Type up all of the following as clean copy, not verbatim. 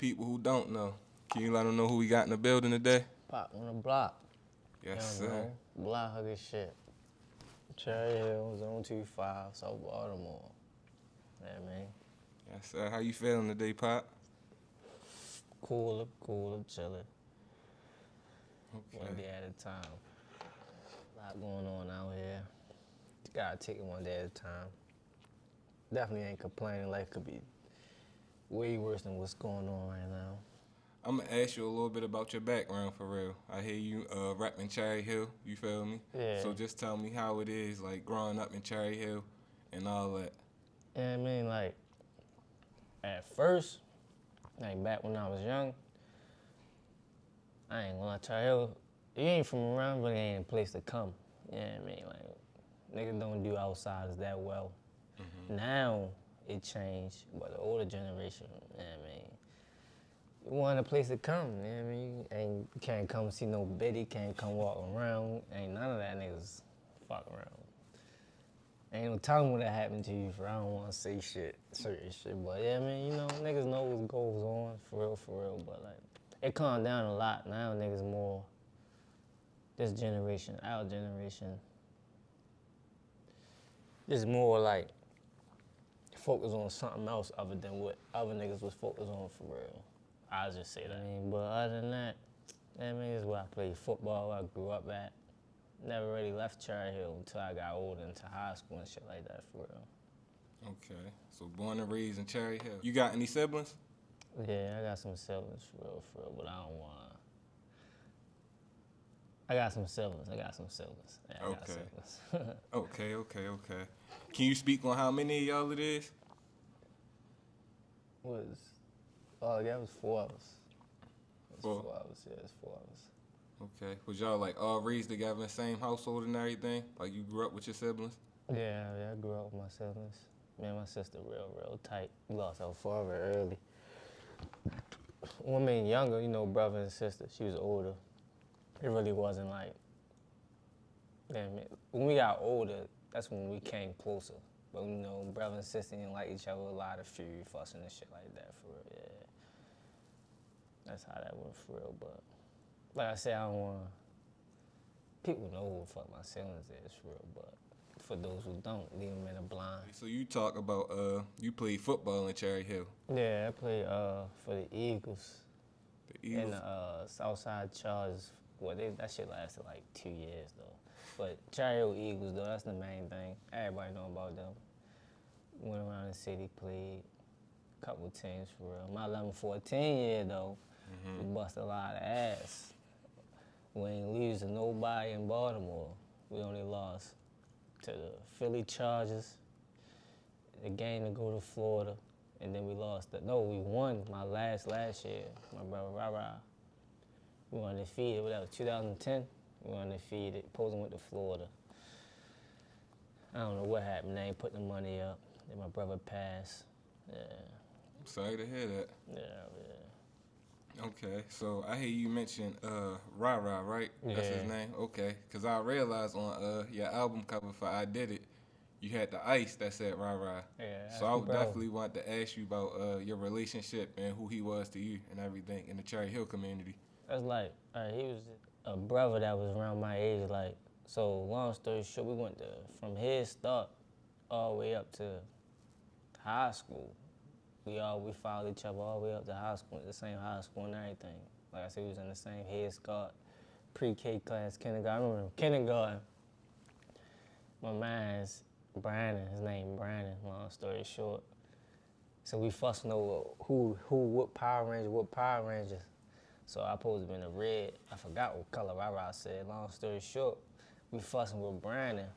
people who don't know, can you let them know who we got in the building today? Pop on the block. Yes, you sir. know, block hugger shit. Cherry Hill, Zone 25, South Baltimore. Yeah, man. Yes, sir. How you feeling today, Pop? Cool, chilling. Okay. One day at a time. A lot going on out here. Gotta take it one day at a time. Definitely ain't complaining. Life could be way worse than what's going on right now. I'm gonna ask you a little bit about your background for real. I hear you rapping Cherry Hill, you feel me? Yeah. So just tell me how it is, like growing up in Cherry Hill and all that. Yeah, I mean, like, at first, like back when I was young, I ain't gonna lie, Cherry Hill, you ain't from around, but it ain't a place to come. You know what I mean? Like, niggas don't do outsiders that well. Mm-hmm. Now, it changed, but the older generation, you know what I mean? You want a place to come, you know what I mean? Ain't, you can't come see no Biddy, can't come walk around. Ain't none of that niggas fuck around. Ain't no telling what that happened to you, for I don't want to say shit, certain shit. But yeah, I mean, you know, niggas know what goes on, for real. But like, it calmed down a lot. Now niggas more, this generation, our generation, just more like, focus on something else other than what other niggas was focused on, for real. I'll just say that. I mean, but other than that, I mean, this is where I played football, where I grew up at. Never really left Cherry Hill until I got older, into high school and shit like that, for real. Okay, so born and raised in Cherry Hill. You got any siblings? Yeah, I got some siblings, for real, but I don't want. I got some siblings. Yeah, I got siblings. Okay. Can you speak on how many of y'all it is? Yeah, it was 4 of us. It's Four? 4 of us, yeah, it's 4 of us. Okay. Was y'all like all raised together in the same household and everything? Like you grew up with your siblings? Yeah, I grew up with my siblings. Me and my sister real tight. We lost our father early. When we were younger, you know, brother and sister, she was older. It really wasn't like, when we got older, that's when we came closer. But you know, brother and sister didn't like each other, a lot of fury, fussing and shit like that, for real, yeah. That's how that went, for real, but like I said, I don't want people know who the fuck my siblings is, for real, but for those who don't, leave them in a blind. So you talk about you played football in Cherry Hill. Yeah, I played for the Eagles. The Eagles? And the Southside Chargers. Well, that shit lasted like 2 years, though. But Cherry Hill Eagles, though, that's the main thing. Everybody know about them. Went around the city, played a couple teams, for real. My 11-14 year, though, we bust a lot of ass. We ain't lose to nobody in Baltimore. We only lost to the Philly Chargers, the game to go to Florida, and then we lost. We won my last year. My brother Rara. We were undefeated. That was 2010. We were undefeated. Posing went to Florida. I don't know what happened. They ain't put the money up. Then my brother passed. Yeah. Sorry to hear that. Yeah. Okay, so I hear you mention Rara, right? Yeah. That's his name? Okay, because I realized on your album cover for I Did It, you had the ice that said Rara. Yeah. So I would definitely want to ask you about your relationship and who he was to you and everything in the Cherry Hill community. That's like, he was a brother that was around my age, like, so long story short, we went from his start all the way up to high school. We followed each other all the way up to high school, the same high school and everything. Like I said, we was in the same head start, pre-K class, kindergarten. I remember kindergarten, my man's Brandon, his name Brandon, long story short. So we fussing over what Power Ranger. So I supposed to be in the red. I forgot what color Rara said. Long story short, we fussing with Brandon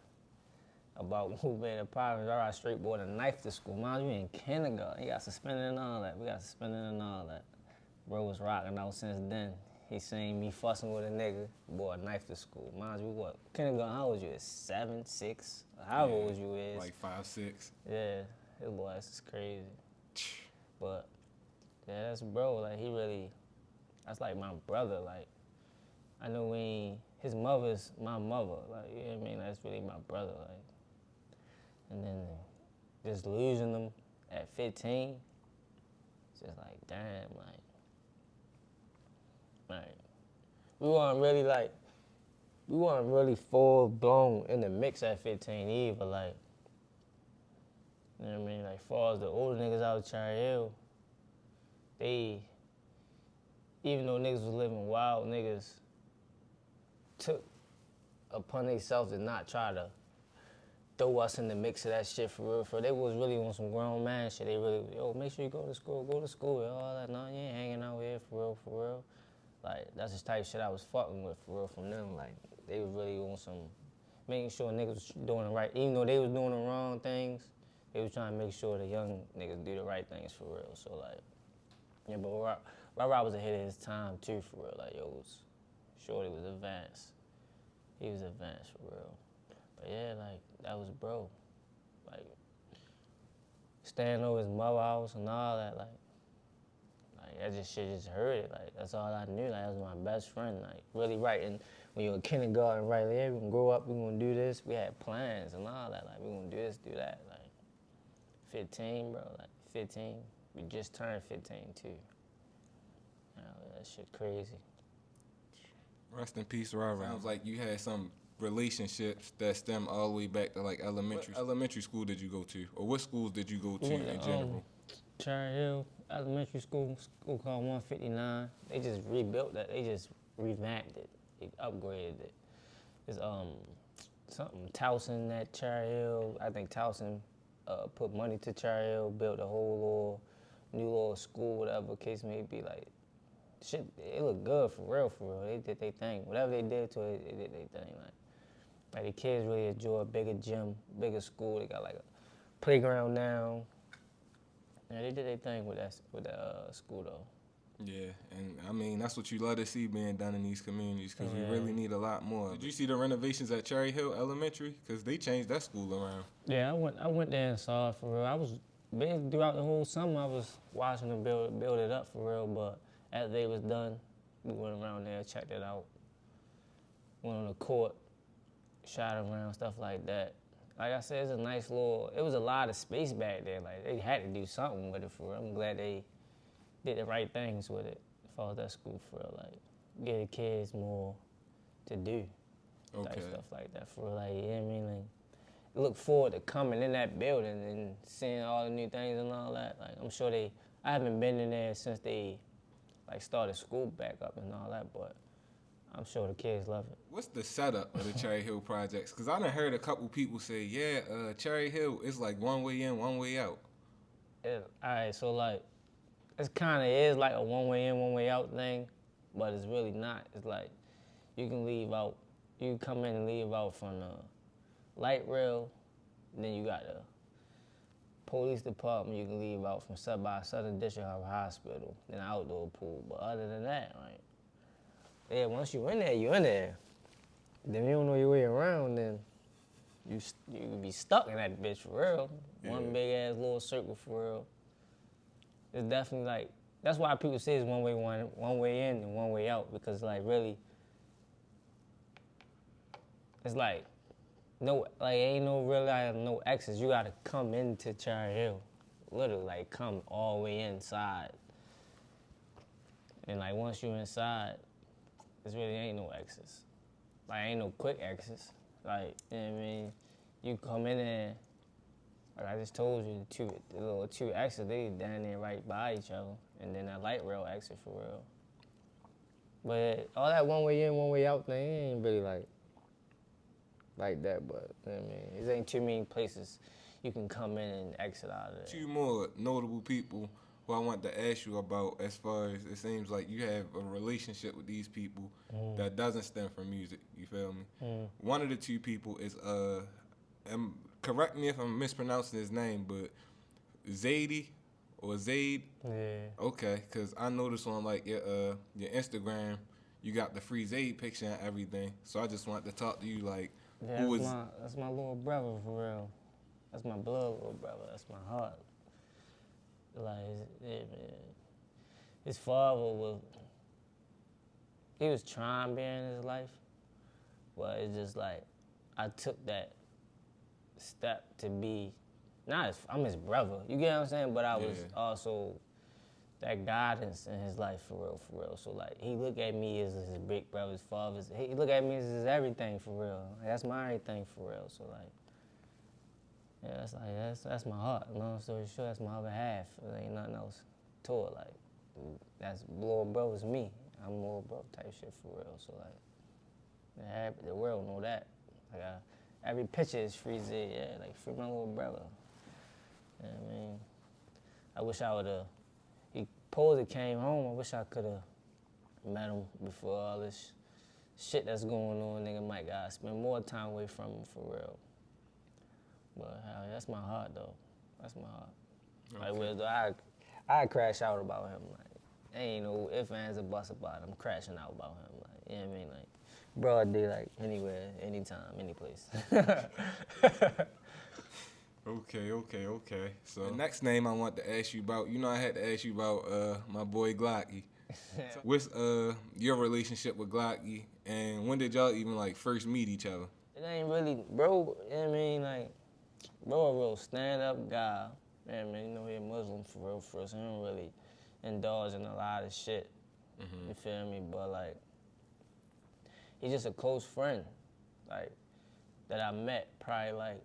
about who being a Power Ranger. Rara straight brought a knife to school. Mind you, in kindergarten. He got suspended and all that. We got suspended and all that. Bro was rocking out since then. He seen me fussing with a nigga, brought a knife to school. Mind you, what? Kindergarten, how old you is? 7, 6? However old you is. Like 5, 6. Yeah, his boy, that's crazy. But, yeah, that's bro. Like, he really, that's like my brother. Like, I know his mother's my mother. Like, you know what I mean? That's really my brother. Like, and then just losing them at 15, it's just like, damn, like, Like, we weren't really full blown in the mix at 15 either. Like, you know what I mean? Like, far as the older niggas out of Cherry Hill, they, even though niggas was living wild, niggas took upon themselves to not try to throw us in the mix of that shit for real. For they was really on some grown man shit. They really, yo, make sure you go to school, and all that. No, you ain't hanging out here for real. Like, that's the type of shit I was fucking with for real from them. Like, they was really on some, making sure niggas was doing the right, even though they was doing the wrong things, they was trying to make sure the young niggas do the right things for real. So, like, yeah, but Rob was ahead of his time too for real. Like, yo, Shorty was advanced. He was advanced for real. But yeah, like, that was bro. Like, staying over his mother house and all that, like that just heard it. Like, that's all I knew. Like, that was my best friend. Like, really writing, when you were in kindergarten, right? Like, yeah, we gonna grow up, we gonna do this. We had plans and all that. Like, we gonna do this, do that. Like, 15, bro. Like, 15. We just turned 15, too. You know, that shit crazy. Rest in peace, Rara. Sounds like you had some relationships that stem all the way back to like elementary. What elementary school did you go to, or what schools did you go to in general? Cherry Hill Elementary School called 159. They just rebuilt that. They just revamped it. They upgraded it. It's something Towson at Cherry Hill. I think Towson put money to Cherry Hill, built a whole new little school, whatever case may be. Like, shit, it looked good for real. They did their thing. Whatever they did to it, they did their thing. Like the kids really enjoy a bigger gym, bigger school. They got like a playground now. Yeah, they did their thing with that school though. Yeah, and I mean that's what you love to see being done in these communities because we really need a lot more. Did you see the renovations at Cherry Hill Elementary? Because they changed that school around. Yeah, I went there and saw it for real. I was big throughout the whole summer. I was watching them build it up for real, but as they was done, we went around there, checked it out. Went on the court, shot around, stuff like that. Like I said, it was a lot of space back there. Like, they had to do something with it for real. I'm glad they did the right things with it as far as that school for real. Like, give the kids more to do. Okay. Type stuff like that for real. Like, you know what I mean? Like, look forward to coming in that building and seeing all the new things and all that. Like, I'm sure I haven't been in there since they like started school back up and all that, but I'm sure the kids love it. What's the setup of the Cherry Hill projects? Because I done heard a couple people say, yeah, Cherry Hill is like one way in, one way out. All right, so like, it kind of is like a one way in, one way out thing, but it's really not. It's like, you can come in and leave out from the light rail, then you got the police department, you can leave out from Southern District Hospital, then outdoor pool. But other than that, like, yeah, once you in there, you in there. Then you don't know your way around, then you can be stuck in that bitch for real. Yeah. One big ass little circle for real. It's definitely like, that's why people say it's one way in and one way out, because like really, it's like, ain't no exits. You gotta come into Cherry Hill. Literally, like, come all the way inside. And like, once you inside, there really ain't no exits. Like, ain't no quick exits. Like, you know what I mean? You come in there, like I just told you, the little two exits, they down there right by each other. And then that light rail exit for real. But all that one way in, one way out thing, it ain't really like that, but you know what I mean? There ain't too many places you can come in and exit out of there. Two more notable people who I want to ask you about, as far as it seems like you have a relationship with these people that doesn't stem from music, you feel me? One of the two people is, correct me if I'm mispronouncing his name, but Zadie or Zaid? Yeah. Okay, because I noticed on like your Instagram, you got the free Zaid picture and everything, so I just wanted to talk to you like, yeah, that's my little brother for real. That's my blood little brother. That's my heart. Like, his father he was trying to be in his life, but it's just like, I took that step to be, I'm his brother, you get what I'm saying? But I was also that guidance in his life for real, for real. So like he look at me as his big brother, his father. He look at me as his everything for real. Like, that's my everything for real. So like, yeah, that's my heart. Long story short, that's my other half. There ain't nothing else to it. Like that's little brother's me. I'm little brother type shit for real. So like, the world know that. Like every picture is free Z. Yeah, like free my little brother. You know what I mean? I wish I would've. He supposed came home. I wish I could've met him before all this shit that's going on. Nigga might gotta spend more time away from him for real. But hell, that's my heart though. That's my heart. Okay. Like, I crash out about him. Like, ain't no ifs, ands, or buts about him. I'm crashing out about him. Like, you know what I mean? Like, broad day, like anywhere, anytime, any place. Okay. So the next name I want to ask you about, you know, I had to ask you about my boy Glocky. What's your relationship with Glocky, and when did y'all even like first meet each other? It ain't really, bro. You know what I mean? Like, bro, a real stand-up guy. You know what I mean? You know, he a Muslim for real, so he don't really indulge in a lot of shit. Mm-hmm. You feel me? But like, he's just a close friend, like that I met probably like.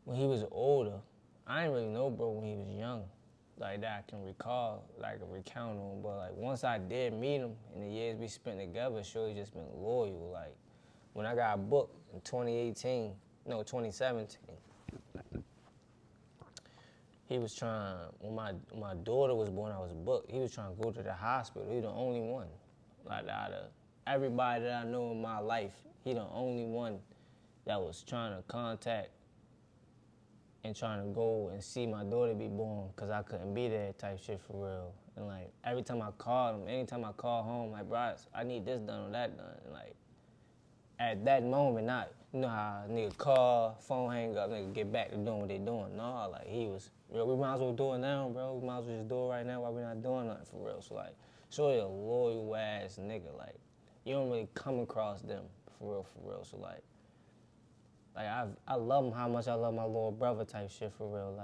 When he was older, I didn't really know bro when he was young, like that I can recall, like recount on. But like once I did meet him in the years we spent together, sure he just been loyal. Like when I got booked in 2017, he was trying, when my daughter was born, I was booked. He was trying to go to the hospital. He the only one. Like out of everybody that I know in my life, he the only one that was trying to contact and trying to go and see my daughter be born because I couldn't be there type shit for real. And like every time I called him, anytime I call home, like, bro, I need this done or that done. And like at that moment, not, you know how nigga call, phone hang up, nigga get back to doing what they doing. No, like he was, yo, we might as well do it now, bro. We might as well just do it right now while we not doing nothing for real. So like, sure, a loyal ass nigga. Like, you don't really come across them for real. So like I love him how much I love my little brother type shit for real.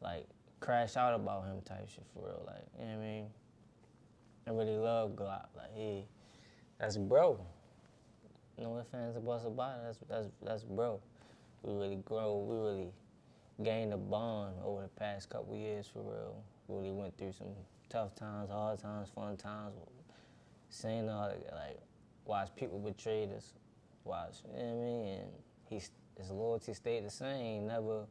Like crash out about him type shit for real. Like, you know what I mean? I really love Glock. Like that's bro. No ifs, ands, or buts about it. That's bro. We really grow. We really gained a bond over the past couple years for real. We really went through some tough times, hard times, fun times. Seeing all like watch people betray us. Watch, you know what I mean? And his loyalty stayed the same. Never.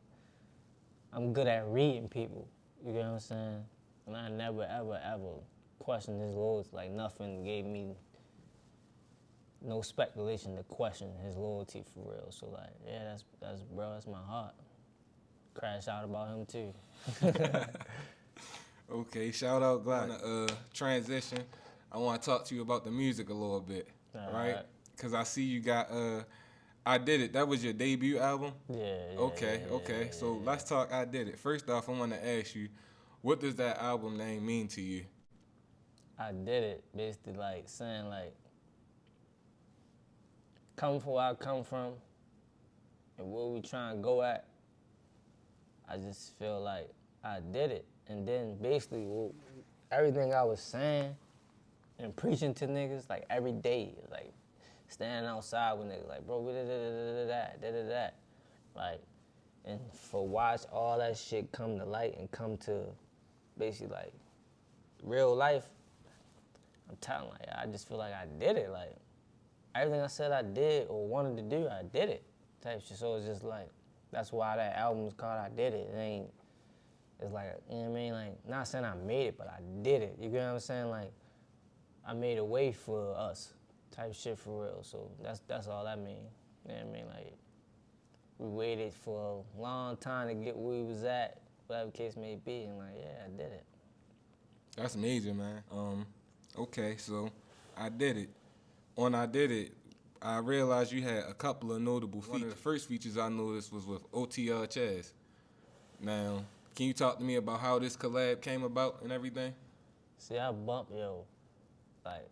I'm good at reading people. You get what I'm saying? And I never ever questioned his loyalty. Like nothing gave me no speculation to question his loyalty for real. So like, yeah, that's bro. That's my heart. Crash out about him too. Okay, shout out Glock. Transition. I want to talk to you about the music a little bit, right? Because I see you got I Did It. That was your debut album? Yeah. Okay. So let's talk I Did It. First off, I want to ask you, what does that album name mean to you? I Did It, basically like saying like, come from where I come from and where we trying to go at. I just feel like I did it. And then basically everything I was saying and preaching to niggas like every day, like standing outside with niggas, like, bro, we did that. Like, and for watch all that shit come to light and come to basically like real life, I'm telling like, I just feel like I did it. Like, everything I said I did or wanted to do, I did it type shit. So it's just like, that's why that album's called I Did It. It's like, you know what I mean? Like, not saying I made it, but I did it. You get what I'm saying? Like, I made a way for us type shit for real. So that's all that mean. You know what I mean? Like, we waited for a long time to get where we was at, whatever case may be, and like, yeah, I did it. That's amazing, man. Okay, so I Did It. On I Did It, I realized you had a couple of notable features. One of the first features I noticed was with OTR Chaz. Now, can you talk to me about how this collab came about and everything? See, I bump, like,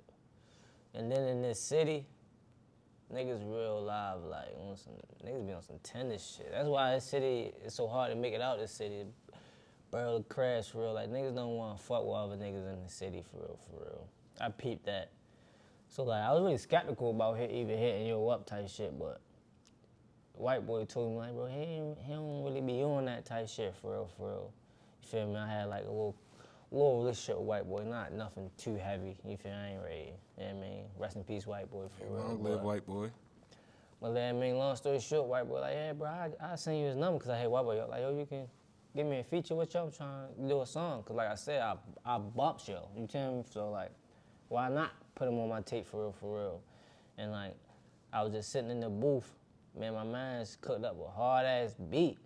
and then in this city, niggas real live, like, niggas be on some tennis shit. That's why this city, it's so hard to make it out this city. barrel crash for real. Like, niggas don't want to fuck with other niggas in the city for real, for real. I peeped that. So, like, I was really skeptical about even hitting yo up type shit, but white boy told me, like, bro, he don't really be on that type shit for real, for real. You feel me? I had, like, a little relationship with white boy, not nothing too heavy. You feel me? I ain't ready. You know what I mean? Rest in peace, white boy, for real. Long live white boy. But I mean, long story short, white boy like, yeah, bro, I send you his number because I hate white boy. Like, yo, you can give me a feature with y'all. I'm trying to do a song. Because like I said, I bumped yo. You tell me? So like, why not put him on my tape for real, for real? And like, I was just sitting in the booth. Man, my man's cooked up a hard-ass beat.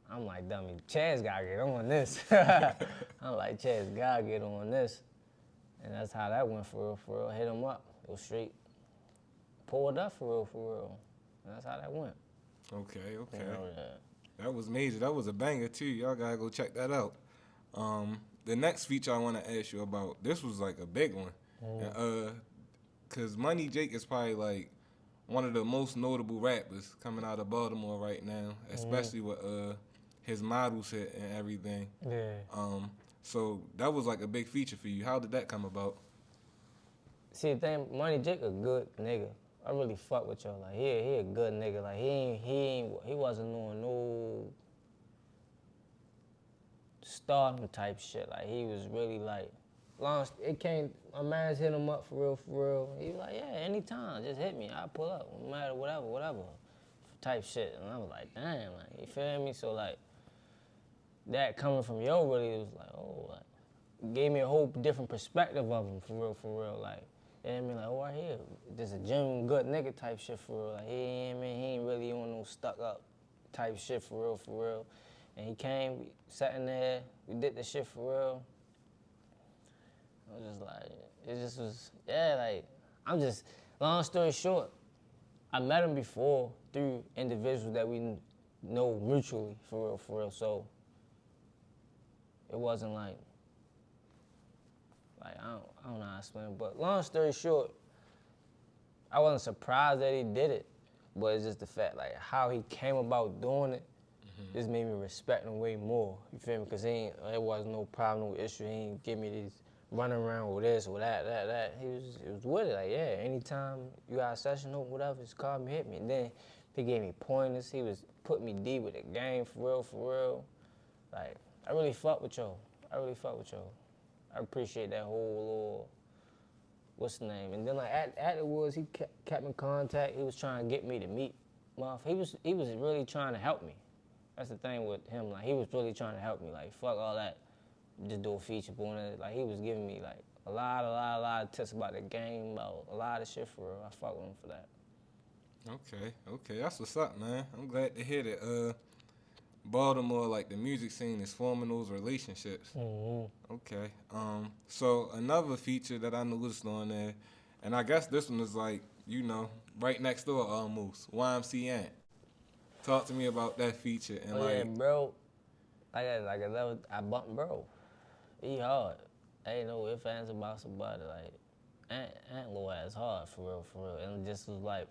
I'm like, dummy, Chaz gotta get on this. I'm like, Chaz gotta get on this. And that's how that went for real, for real. Hit him up. It was straight. Pulled up for real, for real. And that's how that went. Okay. You know, yeah. That was major. That was a banger too. Y'all gotta go check that out. The next feature I want to ask you about, this was like a big one. Cause Money Jake is probably like one of the most notable rappers coming out of Baltimore right now, especially with his models hit and everything. Yeah. So that was like a big feature for you. How did that come about? See, the thing, Money Jake a good nigga. I really fuck with y'all. Like, he a good nigga. Like, he wasn't doing no stardom type shit. Like, he was really like, my man's hit him up for real. He was like, yeah, anytime, just hit me. I'll pull up, no matter whatever, type shit. And I was like, damn, like, you feel me? So, like, that coming from yo really was like, oh, like, gave me a whole different perspective of him for real. Like, you know what I mean? Like, oh, right here, just a genuine good nigga type shit for real. Like, he ain't really on no stuck up type shit for real. And he came, we sat in there, we did the shit for real. I was just like, it just was, yeah, like, long story short, I met him before through individuals that we know mutually for real. So it wasn't like I don't know how to explain it, but long story short, I wasn't surprised that he did it, but it's just the fact, like, how he came about doing it, just made me respect him way more, you feel me? Because there was no problem, no issue, he ain't give me these running around with this or that. He was with it, like, yeah, anytime you got a session or whatever, just call me, hit me. And then he gave me pointers, he was putting me deep with the game for real. Like, I really fuck with y'all. I appreciate that whole little, what's the name? And then like afterwards, he kept in contact. He was trying to get me to meet He was really trying to help me. That's the thing with him. Like, he was really trying to help me. Like, fuck all that, just do a feature on it. Like, he was giving me like a lot of tips about the game, about a lot of shit for real. I fuck with him for that. Okay, that's what's up, man. I'm glad to hear that. Baltimore, like, the music scene is forming those relationships. Okay. So another feature that I noticed on there, and I guess this one is like, you know, right next door almost, YMC Ant. Talk to me about that feature. And yeah, bro. I bumped bro. He hard. Ain't no ifs, ands, about somebody. Like, Ant little ass hard for real. And it just was like,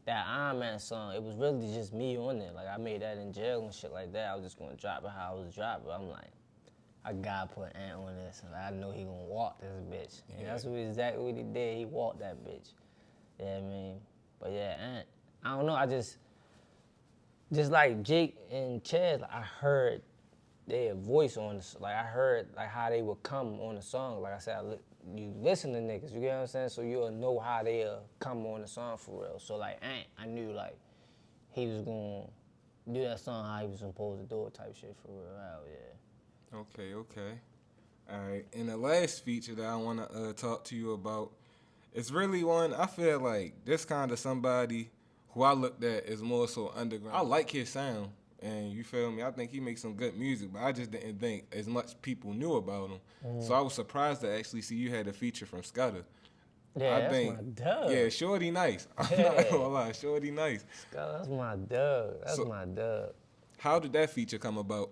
that Iron Man song, it was really just me on it. Like, I made that in jail and shit like that. I was just gonna drop it how I was dropping. I'm like, I gotta put Ant on this, and I know he gonna walk this bitch. Yeah. And that's exactly what he did. He walked that bitch. Yeah, I mean, but yeah, Ant. I don't know. I just like Jake and Chaz, like, I heard their voice on this. Like, I heard like how they would come on the song. Like I said, you listen to niggas, you get what I'm saying? So you'll know how they'll come on the song for real. So like Ant, I knew like he was gonna do that song how he was supposed to do it type shit for real. Hell yeah. Okay. All right. And the last feature that I want to talk to you about, it's really one, I feel like this kind of somebody who I looked at is more so underground. I like his sound. And you feel me? I think he makes some good music, but I just didn't think as much people knew about him. So I was surprised to actually see you had a feature from Scutter. Yeah, that's my dub. Yeah, Shorty nice. I'm not gonna lie, Shorty nice. Scutter, that's my dub. My dub. How did that feature come about?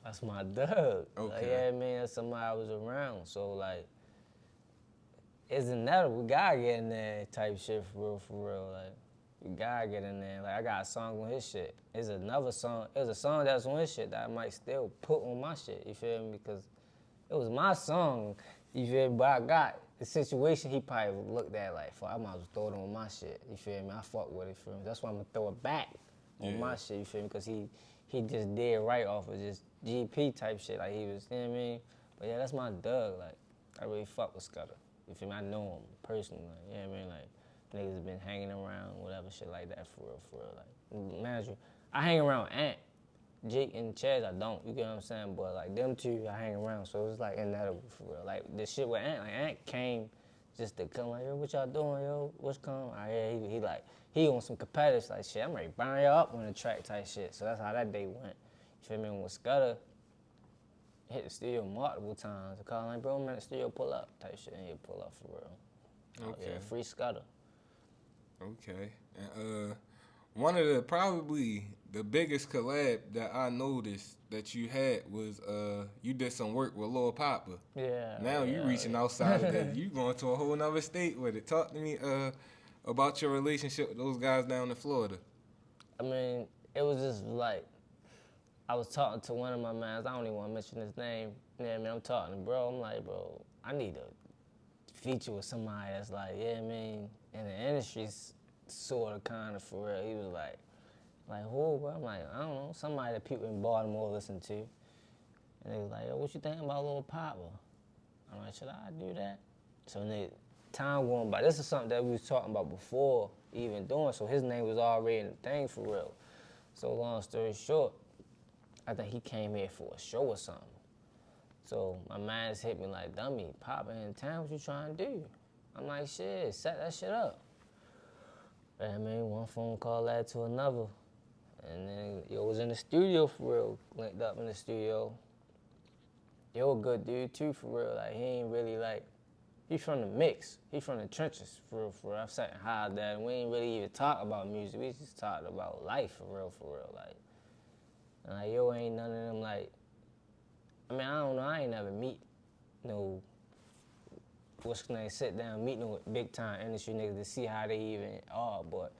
That's my dub. Okay. Like, yeah, I mean, that's somebody I was around. So like, it's inevitable. We gotta get in there type shit for real. Like, We gotta get in there. Like, I got a song on his shit. There's another song. There's a song that's on his shit that I might still put on my shit. You feel me? Because it was my song. You feel me? But I got the situation he probably looked at like, fuck, I might as well throw it on my shit. You feel me? I fuck with it, feel me? That's why I'm gonna throw it back on my shit, you feel me? Because he just did right off of just GP type shit. Like, he was, you know what I mean? But yeah, that's my Doug. Like, I really fuck with Scutter. You feel me? I know him personally. Like, you know what I mean? Like, niggas been hanging around, whatever shit like that, for real. Like, manager, I hang around Ant, Jake, and Chaz, I don't. You get what I'm saying? But, like, them two, I hang around. So it's, like, inevitable, for real. Like, the shit with Ant, like, Ant came just to come, like, yo, what y'all doing, yo? What's coming? He like, he on some competitive, like, shit, I'm ready to burn y'all up on the track type shit. So that's how that day went. You feel me? And with Scutter, hit the studio multiple times. I call him, like, bro, I'm at the studio, pull up type shit. And he'll pull up, for real. Okay. Yeah, free Scutter. Okay. And one of the probably the biggest collab that I noticed that you had was you did some work with Lil Poppa. Yeah. Now you reaching outside of that. You going to a whole nother state with it. Talk to me about your relationship with those guys down in Florida. I mean, it was just like, I was talking to one of my mans, I don't even want to mention his name. You know what I mean? I'm talking to bro, I'm like, bro, I need a feature with somebody that's like, yeah, I mean, in the industry's sort of kind of for real. He was like who, bro? I'm like, I don't know, somebody that people in Baltimore listen to. And they was like, yo, what you think about Lil Poppa? I'm like, should I do that? So then time going by, this is something that we was talking about before even doing, so his name was already in the thing for real. So long story short, I think he came here for a show or something. So my man's hit me like, dummy, Poppa in town, what you trying to do? I'm like, shit, set that shit up. And I mean, one phone call led to another. And then yo was in the studio for real, linked up in the studio. Yo a good dude too for real, like he ain't really like, he from the mix, he from the trenches for real. I've sat and high that, and we ain't really even talk about music, we just talked about life for real, like. And like, yo ain't none of them like, I mean, I don't know, I ain't never meet no, what's the name, sit down, meet no big time industry niggas to see how they even are, but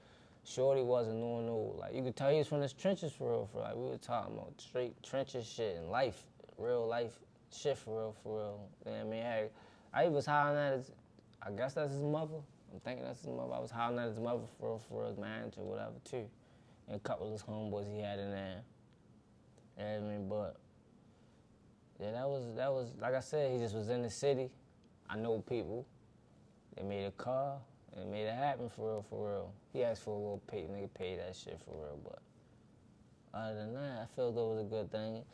Shorty wasn't no, like, you could tell he was from the trenches for real, like, we were talking about straight trenches shit and life, real life shit for real. You know what I mean? Hey, I was hollering at his, I guess that's his mother. I'm thinking that's his mother. I was hollering at his mother for real, his manager, whatever, too. And a couple of his homeboys he had in there. You know what I mean? But, yeah, that was, like I said, he just was in the city. I know people. They made a car. And made it happen for real. He asked for a little pay, nigga paid that shit for real, but other than that, I felt that was a good thing.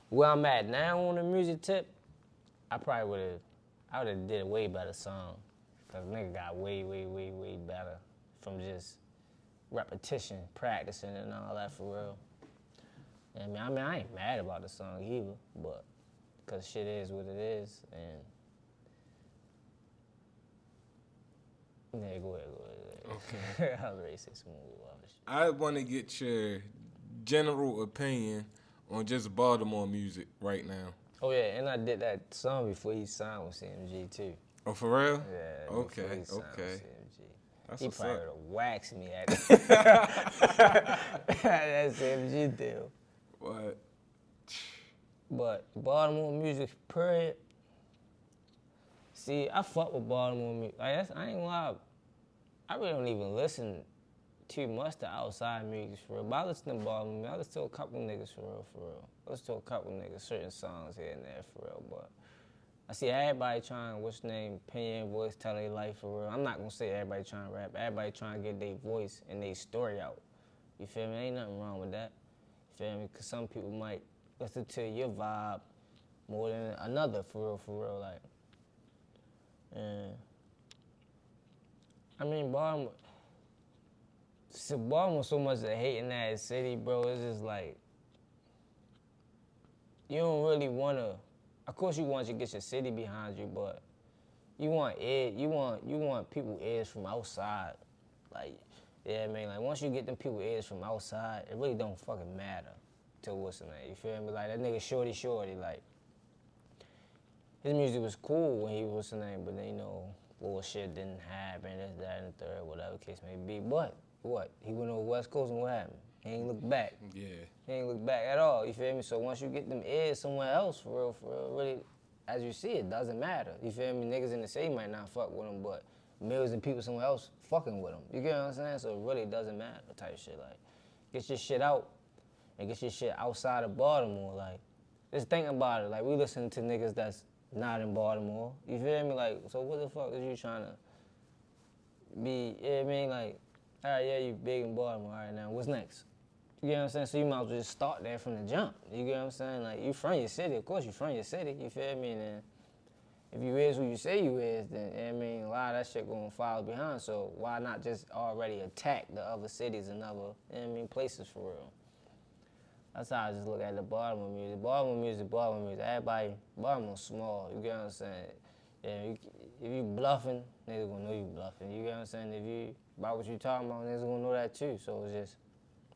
Where I'm at now on the music tip, I would've did a way better song. Cause nigga got way better from just repetition, practicing and all that for real. And I mean, I ain't mad about the song either, but cause shit is what it is, and yeah, go ahead. Okay. I was ready to say some more other shit. I want to get your general opinion on just Baltimore music right now. Oh yeah, and I did that song before he signed with CMG too. Oh, for real? Yeah. Okay. Before he signed with CMG. That's he what's probably up. would have waxed me at that CMG deal. What? But Baltimore music, period. See, I fuck with Baltimore music. Like, I ain't gonna lie. I really don't even listen too much to outside music for real. But I listen to Baltimore music. I listen to a couple niggas for real. I listen to a couple niggas, certain songs here and there for real. But I see everybody trying, what's the name, opinion, voice, tell their life for real. I'm not gonna say everybody trying to rap. Everybody trying to get their voice and their story out. You feel me? Ain't nothing wrong with that. You feel me? Because some people might listen to your vibe more than another for real. Like, and I mean, Baltimore so much of hating that city, bro. It's just like, you don't really want to, of course you want to get your city behind you, but you want people ears from outside. Like, yeah, man, like once you get them people ears from outside, it really don't fucking matter to what's the name, you feel me? Like that nigga Shorty, like, his music was cool when he was what's the name, but then, you know, bullshit didn't happen, this, that, and the third, whatever case may be. But what? He went over West Coast and what happened? He ain't look back. Yeah. He ain't look back at all, you feel me? So once you get them ears somewhere else, for real, really, as you see, it doesn't matter. You feel me? Niggas in the city might not fuck with him, but millions of people somewhere else fucking with him. You get what I'm saying? So it really doesn't matter type shit. Like, get your shit out and get your shit outside of Baltimore. Like, just think about it. Like, we listen to niggas that's not in Baltimore. You feel me? Like, so what the fuck is you trying to be, you know what I mean? Like, all right, yeah, you big in Baltimore. All right, now what's next? You get what I'm saying? So you might as well just start there from the jump. You get what I'm saying? Like, you from your city. Of course you from your city. You feel me? And then if you is who you say you is, then, you know what I mean, a lot of that shit gonna follow behind. So why not just already attack the other cities and other, you know what I mean, places for real? That's how I just look at the Baltimore music. Baltimore music. Everybody, Baltimore's small. You get what I'm saying? Yeah, if you bluffing, niggas gonna know you bluffing. You get what I'm saying? If you about what you talking about, niggas gonna know that too. So it's just,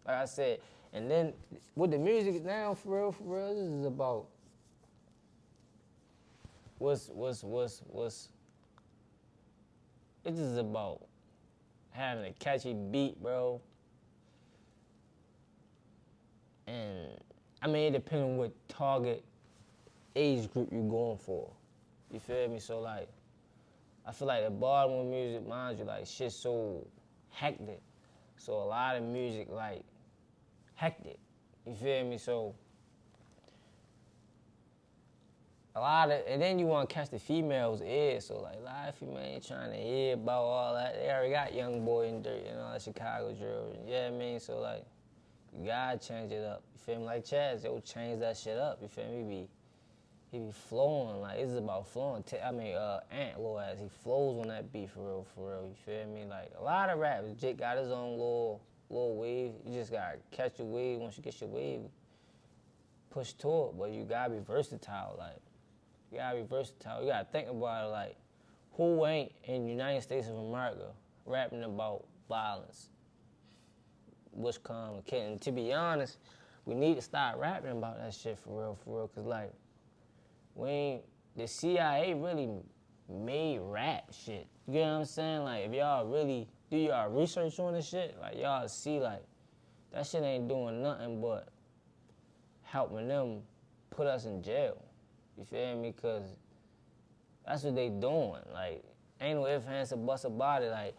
like I said, and then with the music now, for real, this is about it is about having a catchy beat, bro. And I mean, it depends on what target age group you going for. You feel me? So like, I feel like the Baltimore music, mind you, like shit's so hectic. So a lot of music like hectic. You feel me? So a lot of, and then you want to catch the females' ears. So like a lot of females ain't trying to hear about all that. They already got Young Boy and Dirt and all that Chicago drill. You know what I mean? So like, you gotta change it up. You feel me? Like Chaz, yo, change that shit up. You feel me? He be flowing, like, it's about flowing. Ant, little ass, he flows on that beat for real, you feel me? Like, a lot of rappers, Jake got his own little wave. You just gotta catch your wave. Once you get your wave, push to it, but you gotta be versatile, like, you gotta think about it, like, who ain't in the United States of America rapping about violence? What's coming? And to be honest, we need to start rapping about that shit for real, cause like, the CIA really made rap shit. You get what I'm saying? Like, if y'all really do y'all research on this shit, like, y'all see, like, that shit ain't doing nothing but helping them put us in jail. You feel me? Cause that's what they doing. Like, ain't no ifs, ands, or buts about it. Like,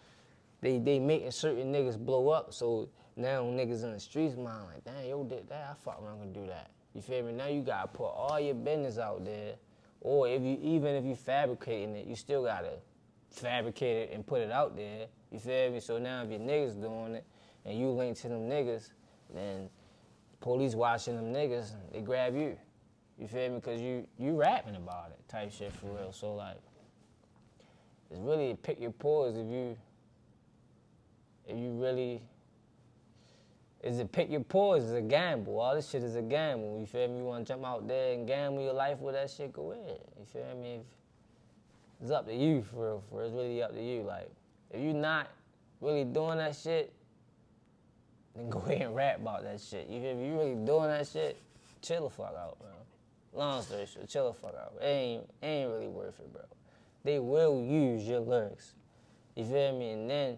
they making certain niggas blow up, so now niggas in the streets mind like, damn, yo did that, I fuck around gonna do that. You feel me? Now you gotta put all your business out there, or even if you fabricating it, you still gotta fabricate it and put it out there. You feel me? So now if your niggas doing it and you link to them niggas, then police watching them niggas, they grab you. You feel me? Cause you rapping about it, type shit for real. So like, it's really pick your poise if you really. Is it pick your poise? It's a gamble. All this shit is a gamble. You feel me? You want to jump out there and gamble your life with that shit, go ahead. You feel me? It's up to you, for real. It's really up to you. Like, if you not really doing that shit, then go ahead and rap about that shit. You feel me? You really doing that shit, chill the fuck out, bro. Long story short, chill the fuck out. It ain't really worth it, bro. They will use your lyrics. You feel me? And then,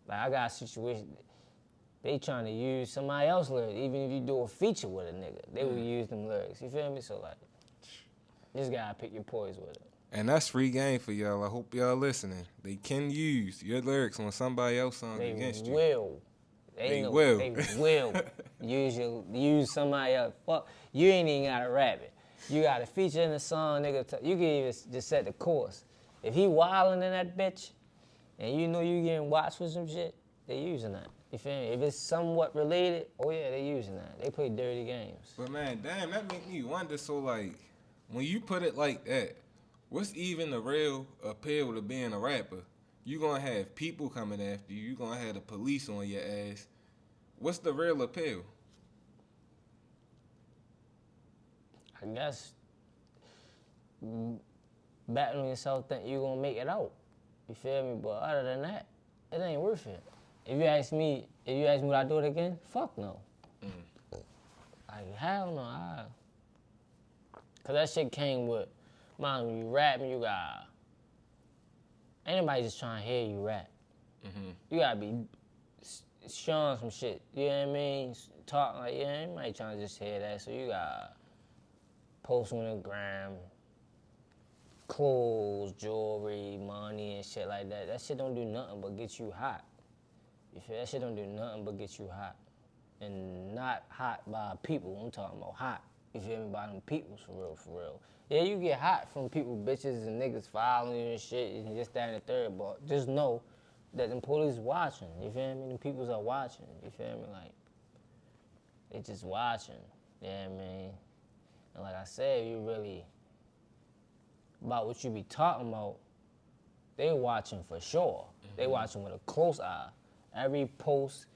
like, I got a situation. They trying to use somebody else's lyrics. Even if you do a feature with a nigga, they will use them lyrics. You feel me? So like, you just gotta pick your poise with it. And that's free game for y'all. I hope y'all listening. They can use your lyrics on somebody else's song against you. They will use somebody else. Fuck, you ain't even gotta rap it. You gotta feature in the song, nigga. You can even just set the course. If he wildin' in that bitch, and you know you getting watched for some shit, they using that. You feel me? If it's somewhat related, oh yeah, they using that. They play dirty games. But man, damn, that make me wonder. So like, when you put it like that, what's even the real appeal to being a rapper? You gonna have people coming after you. You gonna have the police on your ass. What's the real appeal? I guess betting on yourself, think you gonna make it out. You feel me? But other than that, it ain't worth it. If you ask me would I do it again? Fuck no. Like, hell no. Cause that shit came with, man, when you rapping, you got, ain't nobody just trying to hear you rap. You gotta be showing some shit. You know what I mean? Talking like, yeah, you might trying to just hear that. So you got post on the gram, clothes, jewelry, money, and shit like that. That shit don't do nothing but get you hot. You feel that shit don't do nothing but get you hot. And not hot by people. I'm talking about hot. You feel me? By them people, for real, for real. Yeah, you get hot from people, bitches and niggas following you and shit, and this, that, and the third, but just know that them police watching. You feel me? Them peoples are watching. You feel me? Like, they just watching. Yeah, I mean. And like I said, you really about what you be talking about, they watching for sure. They watching with a close eye. Every post,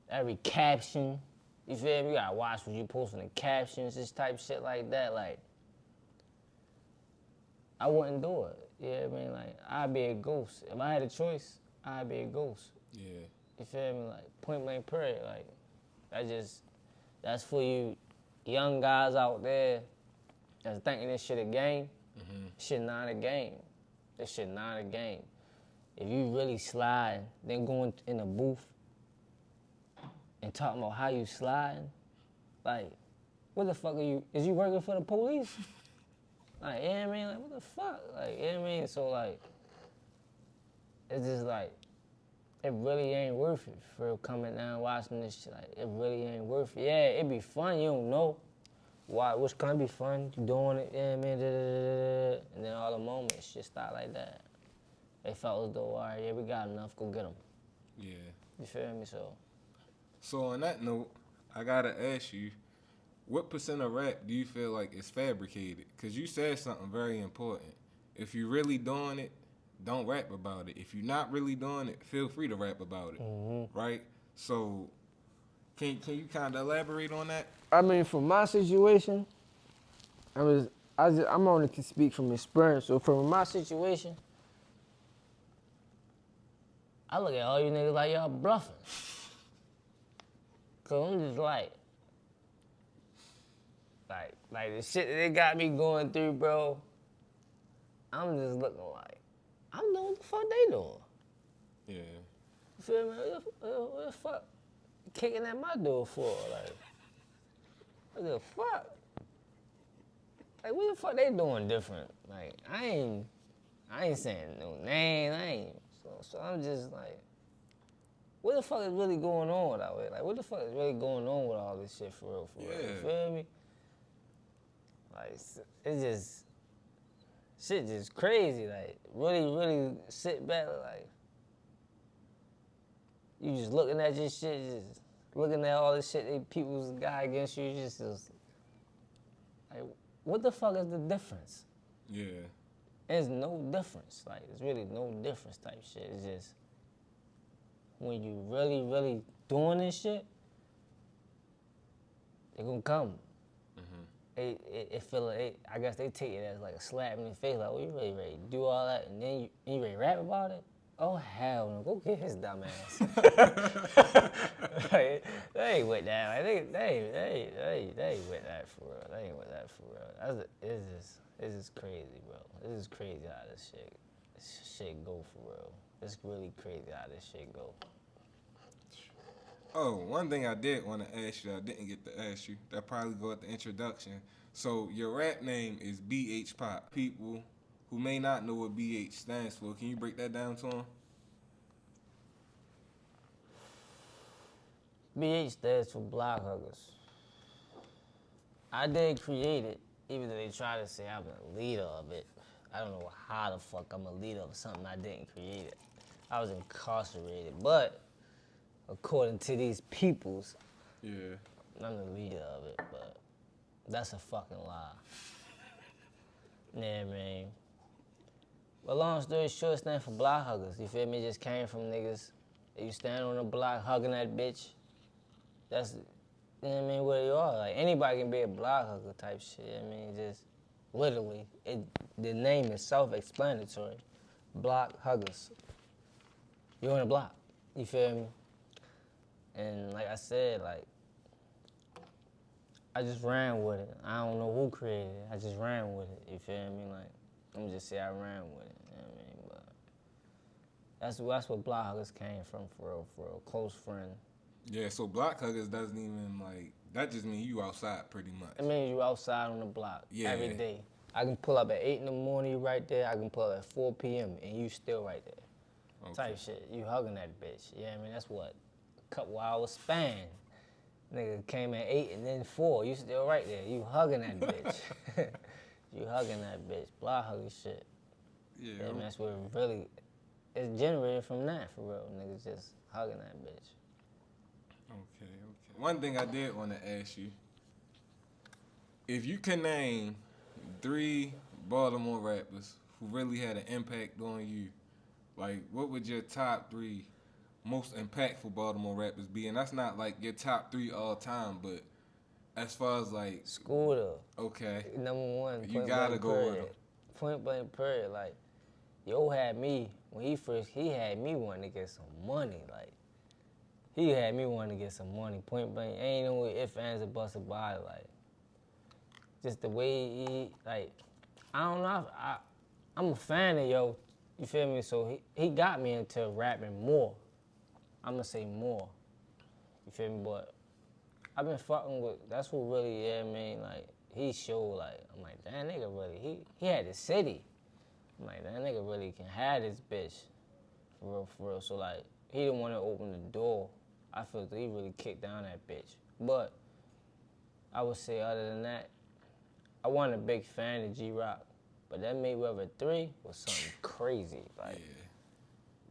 every caption, you feel me? You gotta watch what you post in the captions, this type shit like that. Like, I wouldn't do it. You know what I mean? Like, I'd be a ghost. If I had a choice, I'd be a ghost. Yeah. You feel me? Like, point blank period. Like, that's for you young guys out there that's thinking this shit a game. Shit not a game. This shit not a game. If you really slide, then going in the booth and talking about how you sliding, like, what the fuck are you, is you working for the police? Like, you know what I mean? Like, what the fuck? Like, you know what I mean? So, like, it's just like, it really ain't worth it for coming down watching this shit. Like, it really ain't worth it. Yeah, it be fun, you don't know. Why, which gonna be fun, you doing it, you know what I mean? And then all the moments just start like that. They felt as though, all right, yeah, we got enough, go get them. Yeah. You feel me? So on that note, I gotta ask you, what % of rap do you feel like is fabricated? Because you said something very important. If you're really doing it, don't rap about it. If you're not really doing it, feel free to rap about it, right? So can you kind of elaborate on that? I mean, from my situation, I'm only can speak from experience. So from my situation, I look at all you niggas like y'all bluffing. Cause I'm just like the shit that they got me going through, bro. I'm just looking like, I don't know what the fuck they doing. Yeah. You feel me? What the fuck kicking at my door for? Like, what the fuck? Like, what the fuck they doing different? Like, I ain't saying no name, so I'm just like, what the fuck is really going on out here? Like, what the fuck is really going on with all this shit for real, for real? You feel me? Like, it's just, shit just crazy. Like, really, really sit back, like, you just looking at your shit, just looking at all this shit they people's got against you, just like, what the fuck is the difference? Yeah. There's no difference. Like, there's really no difference type shit. It's just, when you really, really doing this shit, they gonna come. It feel like, I guess they take it as like a slap in the face, like, oh, you really ready to do all that, and then you ready to rap about it? Oh, hell no, go get his dumb ass. Like, they ain't with that. Like, they ain't with that for real. They ain't with that for real. It's just crazy, bro. This is crazy how this shit go for real. It's really crazy how this shit go. Oh, one thing I did want to ask you, I didn't get to ask you, that probably go at the introduction. So your rap name is BH Pop. People who may not know what BH stands for, can you break that down to them? BH stands for Block Huggers. I didn't create it, even though they try to say I'm the leader of it. I don't know how the fuck I'm a leader of something I didn't create it. I was incarcerated, but according to these peoples, Yeah. I'm the leader of it, but that's a fucking lie. Yeah, man. But long story short, it stands for block huggers. You feel me? It just came from niggas. You stand on the block hugging that bitch. That's, you know what I mean, where you are. Like, anybody can be a block hugger type shit. I mean, just literally, the name is self-explanatory. Block huggers. You're on the block. You feel me? And like I said, like, I just ran with it. I don't know who created it. I just ran with it. You feel me? Like, I'm just say I ran with it. You know what I mean? That's where block huggers came from, for real. Close friend. Yeah, so block huggers doesn't even like that. Just means you outside pretty much. It means you outside on the block every day. I can pull up at 8 in the morning, you right there. I can pull up at 4 p.m. and you still right there. Okay. Type shit. You hugging that bitch. Yeah, I mean that's what a couple hours span. Nigga came at 8 and then 4. You still right there. You hugging that bitch. You hugging that bitch. Block hugging shit. Yeah, man, that's where it really it's generated from that for real. Niggas just hugging that bitch. Okay. One thing I did want to ask you, if you can name 3 Baltimore rappers who really had an impact on you, like what would your top 3 most impactful Baltimore rappers be? And that's not like your top 3 all time, but as far as like Scooter. Okay. Number 1. You gotta go with him. Point blank period. Like, yo had me when he had me wanting to get some money. Like, he had me wanting to get some money. Point blank. Ain't no ifs, ands, or buts about it. Like, just the way he, like, I don't know. I'm a fan of yo. You feel me? So he got me into rapping more. I'm gonna say more. You feel me? But I've been fucking with. That's what really, yeah, man. Like, he showed, like, I'm like, that nigga really. He had the city. I'm like, that nigga really can have this bitch. For real. So, like, he didn't want to open the door. I feel that he really kicked down that bitch. But I would say, other than that, I wasn't a big fan of G-Rock. But that Mayweather 3 was something crazy. Like,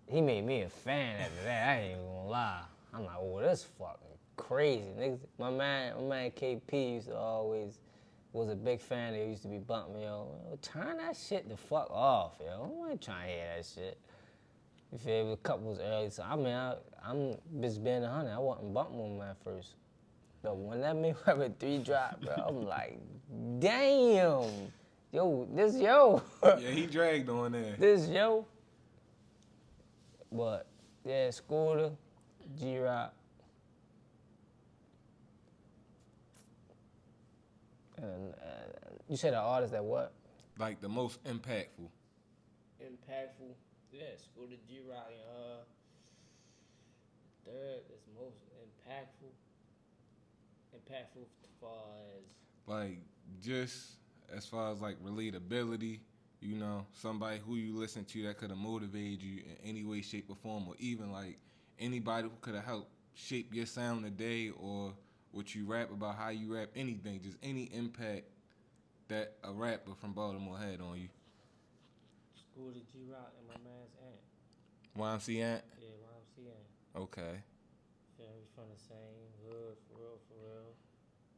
he made me a fan after that. I ain't even gonna lie. I'm like, oh, this fucking crazy. Niggas, my man KP used to always was a big fan. They used to be bumping me, yo, turn that shit the fuck off, yo. I ain't trying to hear that shit. You feel me? A couple was early, so I mean, I'm just being 100. I wasn't bumping with my first. But when that Mayweather 3 dropped, bro, I'm like, damn. Yo, this yo. Yeah, he dragged on there. This yo. But, yeah, Scooter, G-Rock. And you said an artist that what? Like the most impactful. Impactful? Yeah, Scooter, G-Rock, and third is most impactful. Impactful as far as... Like, just as far as like relatability, you know, somebody who you listen to that could have motivated you in any way, shape, or form, or even like anybody who could have helped shape your sound today or what you rap about, how you rap, anything, just any impact that a rapper from Baltimore had on you. Scooter, G-Rock, and my man's aunt. YMC Aunt? Yeah, YMC Aunt. Okay. Feel me? From the same hood, for real.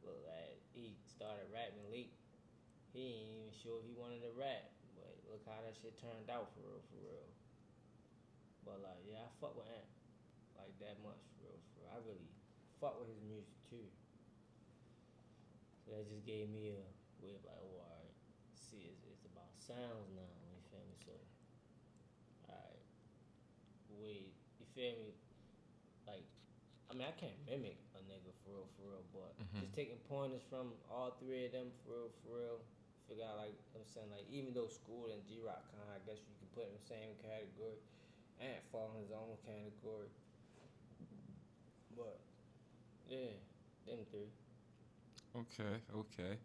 But like, he started rapping late. He ain't even sure he wanted to rap, but look how that shit turned out, for real. But like, yeah, I fuck with Ant like that much, for real. I really fuck with his music too. So that just gave me a way of like, oh, alright, see, it's about sounds now, you feel me? So, alright, wait, you feel me? Like, I mean, I can't mimic a nigga for real, but just taking pointers from all 3 of them, for real. Figure out, like, I'm saying, like, even though School and G-Rock kind of, I guess you can put in the same category, and fall in his own category. But, yeah, them 3. Okay.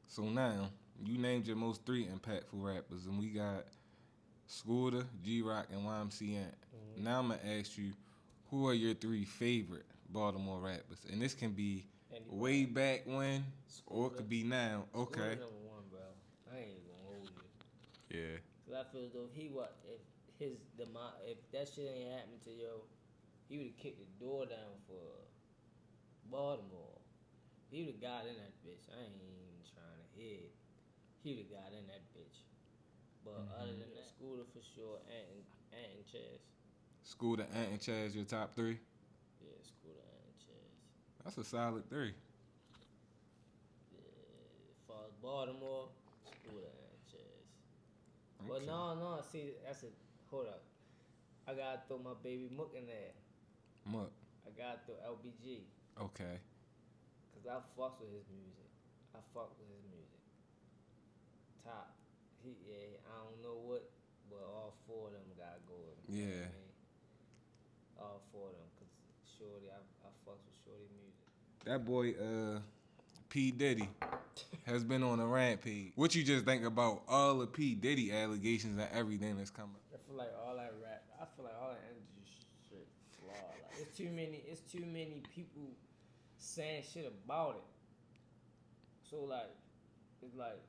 So now, you named your most 3 impactful rappers, and we got Scooter, G-Rock, and YMC Ant. Now I'm going to ask you, who are your 3 favorite Baltimore rappers? And this can be way back when, or it could be now. Okay. Scooter number 1, bro. I ain't even gonna hold you. Yeah. Cause I feel as though if that shit ain't happened to yo, he would've kicked the door down for Baltimore. He would've got in that bitch. I ain't even trying to hit. He would've got in that bitch. But other than that, Scooter for sure, Ant and Chaz. Scooter, Ant, and Chaz, your top 3? Yeah, Scooter, Ant, and Chaz. That's a solid 3. Yeah, as far as Baltimore, Scooter, Ant, and Chaz. Okay. But no, see, hold up. I gotta throw my baby Mook in there. Mook. I gotta throw LBG. Okay. Cause I fucks with his music. Top. I don't know what, but all 4 of them gotta go with him. Yeah. for them, cause Shorty, I fucks with Shorty music. That boy, P. Diddy, has been on a rampage. What you just think about all the P. Diddy allegations and everything that's coming? I feel like all that rap, I feel like all that energy shit flawed. Like, it's too many people saying shit about it. So like, it's like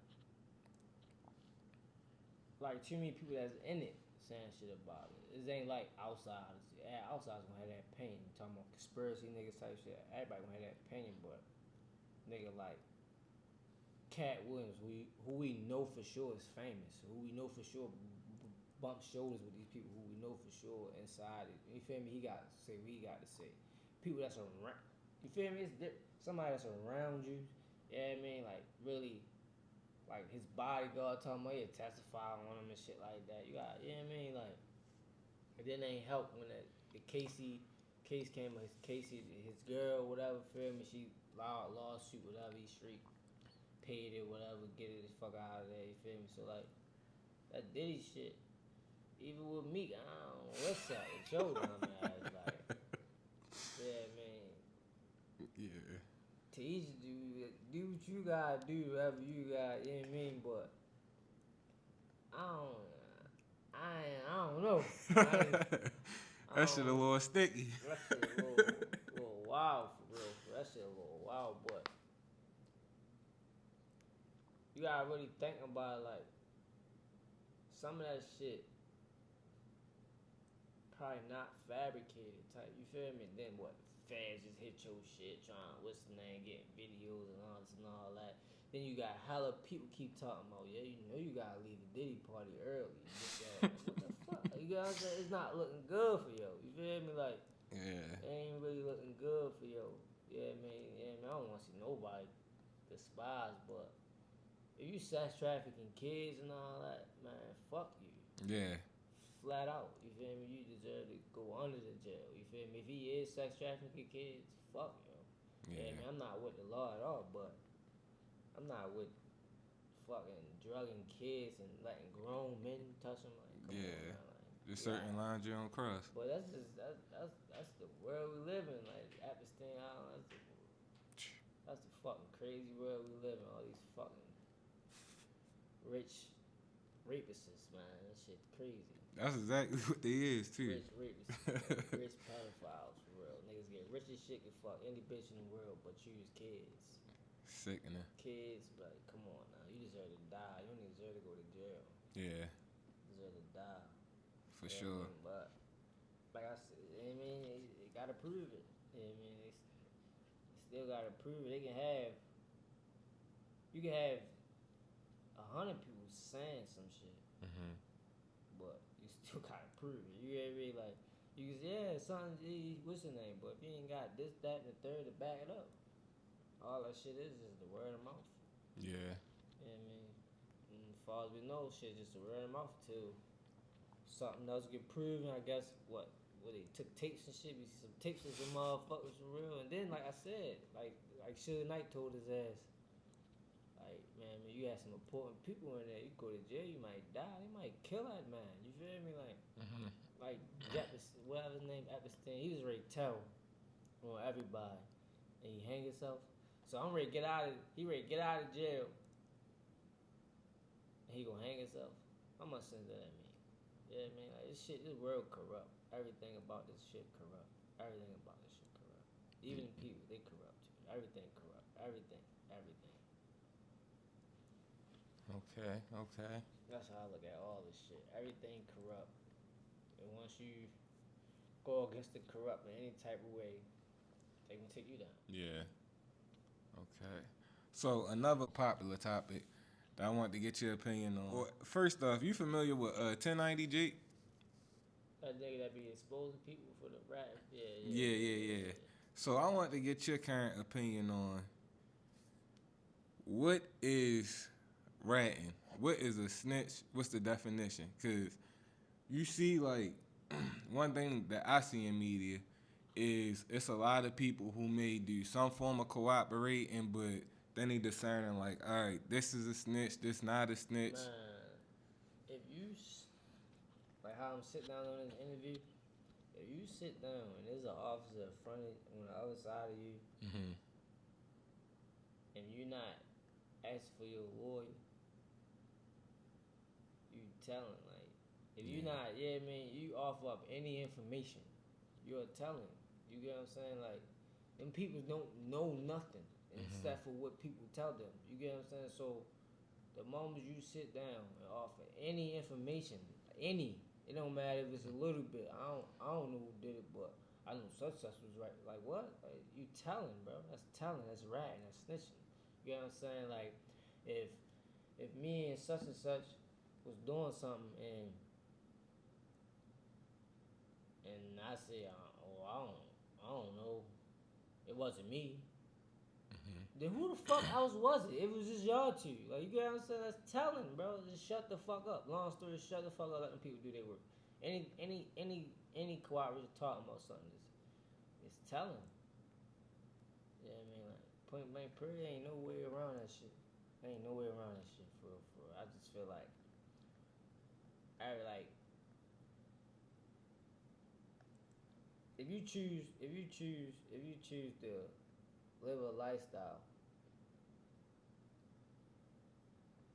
too many people that's in it saying shit about it. It ain't like outsiders. Yeah, outsiders gonna have that opinion. Talking about conspiracy niggas type shit. Everybody gonna have that opinion, but nigga like Cat Williams, who we know for sure is famous, who we know for sure bump shoulders with these people, who we know for sure inside it. You feel me? He got to say what he got to say. People that's around, you feel me? It's somebody that's around you. Yeah, I mean, like really, like his bodyguard talking about he testify on him and shit like that. You got, you know what I mean? Like, it didn't ain't help when the Casey case came. His girl, whatever, feel me? She lawsuit, whatever. He street paid it, whatever. Get it the fuck out of there. You feel me? So like that Diddy shit. Even with Meek, I don't know what's that. It's your dumb ass, like, yeah, man. Yeah. To each do what you gotta do, whatever you got, you know what I mean? But I don't know. That shit a little sticky. That shit a little wild for real. That shit a little wild, but you gotta really think about it, like some of that shit probably not fabricated type. You feel me? Then what? Fans just hit your shit, trying what's the name, getting videos and all this and all that. Then you got hella people keep talking about, yeah, you know you gotta leave the Diddy party early. What the fuck? You gotta say it's not looking good for yo. You feel me? Like, yeah, it ain't really looking good for yo. Yeah, man. I don't want to see nobody despise, but if you sex trafficking kids and all that, man, fuck you. yeah. Flat out, you feel me? You deserve to go under the jail. You feel me? If he is sex trafficking kids, fuck yo. Yeah, man, I'm not with the law at all, but I'm not with fucking drugging kids and letting grown men touch them. Like, come on, man. Like, there's certain lines you don't cross. But that's just that's the world we live in. Like Epstein Island, that's the fucking crazy world we live in. All these fucking rich rapists, man. That shit crazy. That's exactly what they is too. Rich rapists, rich pedophiles for real. Niggas get rich as shit, can fuck any bitch in the world, but choose kids. Sickening. Kids, like, come on now. You deserve to die. You don't deserve to go to jail. Yeah. You deserve to die. For sure. But, like I said, you know what I mean? They gotta prove it. You know what I mean? They still gotta prove it. You can have 100 people saying some shit. Mm-hmm. But you still gotta prove it. You get me? Like, you can say, yeah, son, what's your name? But if you ain't got this, that, and the third to back it up, all that shit is the word of mouth. Yeah. You know what I mean? And as far as we know, shit just the word of mouth till something else get proven. I guess what they took tapes and shit. We see some tapes of some motherfuckers for real. And then, like I said, like Suge Knight told his ass, like, man, you got some important people in there. You go to jail, you might die. They might kill that man. You feel me? Like, like whatever his name, Epstein. He was ready to tell on everybody, and he hang himself. So I'm ready to get out of. He ready to get out of jail, and he gonna hang himself. How much sense does that mean? Yeah, I mean, like this world corrupt. Everything about this shit corrupt. Everything about this shit corrupt. Even the people, they corrupt too. Everything corrupt. Everything. Okay. That's how I look at all this shit. Everything corrupt. And once you go against the corrupt in any type of way, they can take you down. Yeah. Okay. So another popular topic that I want to get your opinion on. Well, first off, you familiar with 1090 Jake? That nigga that be exposing people for the rap. Yeah. So I want to get your current opinion on what is ratting? What is a snitch? What's the definition? Because you see, like, one thing that I see in media is it's a lot of people who may do some form of cooperating, but then they discerning, like, all right, this is a snitch, this not a snitch. Man, if you, like how I'm sitting down on this interview, if you sit down and there's an officer in front of on the other side of you, and you're not asking for your lawyer, you telling like if you're not, you offer up any information, you're telling. You get what I'm saying? Like them people don't know nothing except for what people tell them. You get what I'm saying? So the moment you sit down and offer any information, it don't matter if it's a little bit. I don't know who did it, but I know such was right. Like what? Like, you telling, bro? That's telling. That's ratting. That's snitching. You get what I'm saying? Like if me and such was doing something and I say, I don't know, it wasn't me. Then who the fuck else was it? It was just y'all two. Like, you get what I'm saying? That's telling, bro. Just shut the fuck up. Long story, shut the fuck up. Let them people do their work. Any cooperative talking about something is telling. Yeah, I mean, like point blank period, ain't no way around that shit. Ain't no way around that shit for real. I just feel like if you choose to live a lifestyle,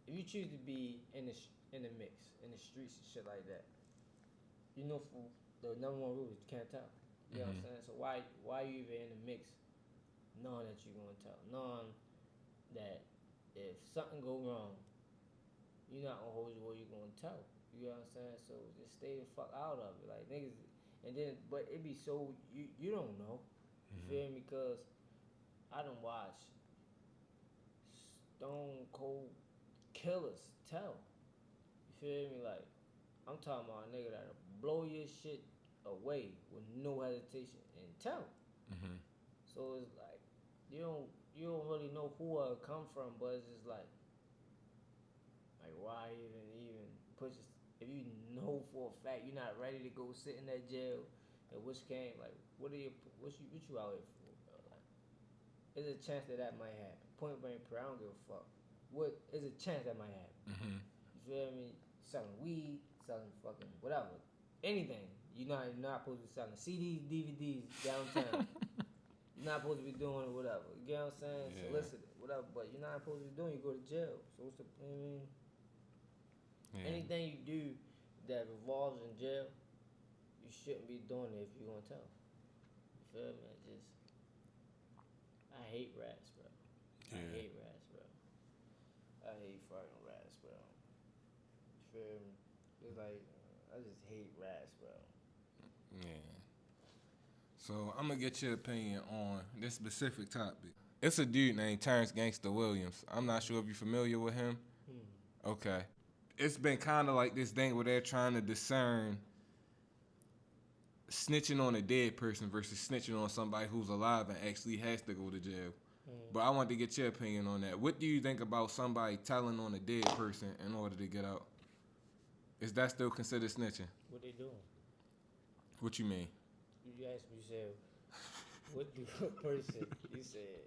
if you choose to be in the mix, in the streets and shit like that, you know, for the number one rule is you can't tell. You know what I'm saying? So why you even in the mix, knowing that you're gonna tell, knowing that if something go wrong, you're not gonna hold you where you're gonna tell. You know what I'm saying? So just stay the fuck out of it, like niggas. And then, but it be so you don't know. You feel me? Because I done watch stone cold killers tell. You feel me? Like I'm talking about a nigga that'll blow your shit away with no hesitation and tell. So it's like you don't really know who I come from, but it's just like why even push it if you know for a fact you're not ready to go sit in that jail. And which came like what you out here for, bro? Like, there's a chance that might happen. Point blank, I don't give a fuck. What is a chance that might happen? You feel me? Selling weed, selling fucking whatever, anything. You're not supposed to be selling CDs, DVDs downtown. You're not supposed to be doing whatever. You get what I'm saying? Yeah. Solicit it, whatever. But you're not supposed to be doing. You go to jail. So what's the? Anything you do that revolves in jail, you shouldn't be doing it if you're gonna tell. You feel me? I hate rats, bro. Yeah. I hate rats, bro. I hate fucking rats, bro. You feel me? It's like I just hate rats, bro. Yeah. So I'm gonna get your opinion on this specific topic. It's a dude named Terrence Gangsta Williams. I'm not sure if you're familiar with him. Okay. It's been kind of like this thing where they're trying to discern snitching on a dead person versus snitching on somebody who's alive and actually has to go to jail. But I want to get your opinion on that. What do you think about somebody telling on a dead person in order to get out? Is that still considered snitching? What they doing? What you mean? You asked me, you said, what do a person, you said,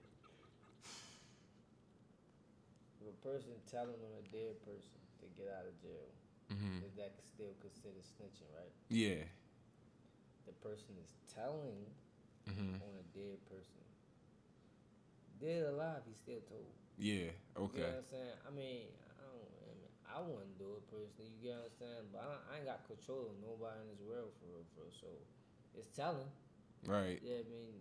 if a person telling on a dead person to get out of jail, is that still considered snitching, right? Yeah. The person is telling on a dead person. Dead or alive, he's still told. Yeah, okay. You know what I'm saying? I mean, I wouldn't do it personally, you get what I'm saying? But I ain't got control of nobody in this world for real, so it's telling. Right. Yeah, I mean,